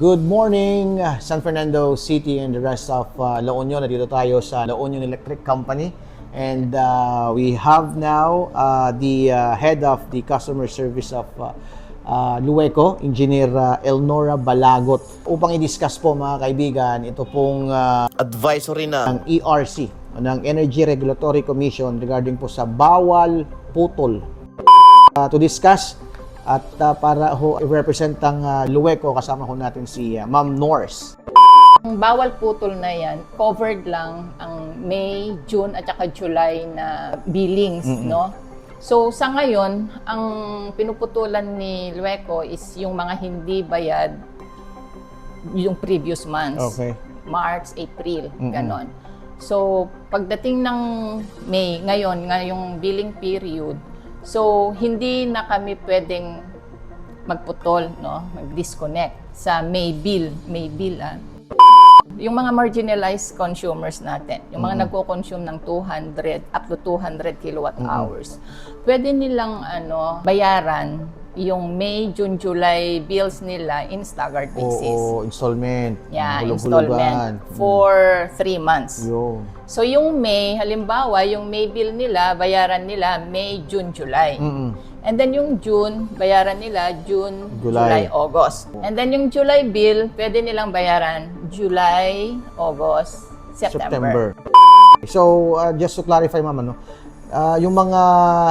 Good morning, San Fernando City and the rest of La Union. Nandito tayo sa La Union Electric Company. And we have now the head of the customer service of Lueco, Engineer Elnora Balagot. Upang i-discuss po mga kaibigan, ito pong advisory ng ERC, ng Energy Regulatory Commission regarding po sa bawal putol. To discuss at para i-represent ang Lueco, kasama ho natin si Ma'am Norse. Ang bawal putol na yan, covered lang ang May, June at saka July na billings, no? So sa ngayon, ang pinuputulan ni Lueco is yung mga hindi bayad yung previous months. Okay. March, April, ganon. So pagdating ng May, ngayong billing period, so hindi na kami pwedeng magputol, no? Mag-disconnect sa May bill. Yung mga marginalized consumers natin, yung mga nagko-consume ng 200 up to 200 kilowatt hours, pwede nilang bayaran yung May, June, July bills nila in staggered basis. Oo, installment. Yeah, Hulog-hulugan. installment for 3 months. Yun. So yung May, halimbawa, yung May bill nila, bayaran nila May, June, July. And then yung June, bayaran nila June, July, August. And then yung July bill, pwede nilang bayaran July, August, September. So, just to clarify, ma'am, yung mga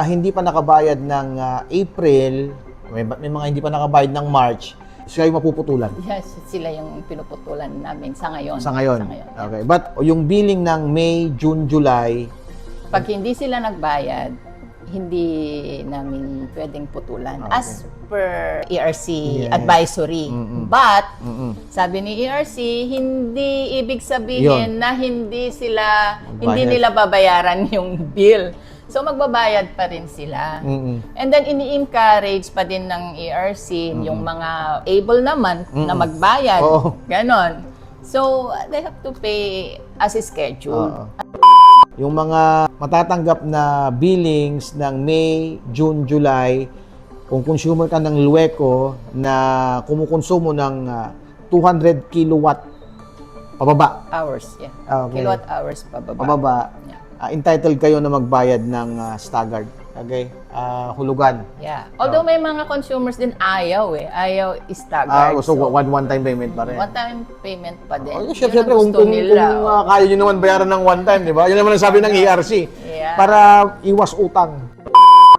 hindi pa nakabayad ng April, may mga hindi pa nakabayad ng March, sila yung mapuputulan? Yes, sila yung pinuputulan namin sa ngayon. Sa ngayon? Okay. But yung billing ng May, June, July, pag hindi sila nagbayad, hindi namin pwedeng putulan. Okay. As per ERC Yes. advisory. But, sabi ni ERC, hindi ibig sabihin na hindi nila babayaran yung bill. So, magbabayad pa rin sila. And then, ini-encourage pa din ng ERC yung mga able naman na magbayad. Ganon. So, they have to pay as scheduled. Yung mga matatanggap na billings ng May, June, July, kung consumer ka ng Lueco na kumukonsumo ng 200 kilowatt pababa. Hours, yeah. Okay. Kilowatt hours pababa. Pababa. Yeah. Entitled kayo na magbayad ng staggered. Okay? Hulugan. Yeah. Although may mga consumers din ayaw staggered. So one-time payment pa rin. One-time payment pa din. Siyempre, Yun ang kung gusto nila. kaya nyo naman bayaran ng one time, di ba? Yun naman ang sabi ng ERC. Yeah. Para iwas utang.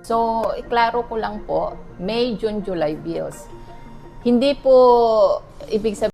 So, iklaro ko lang po, May, June, July bills. Hindi po ibig sabihin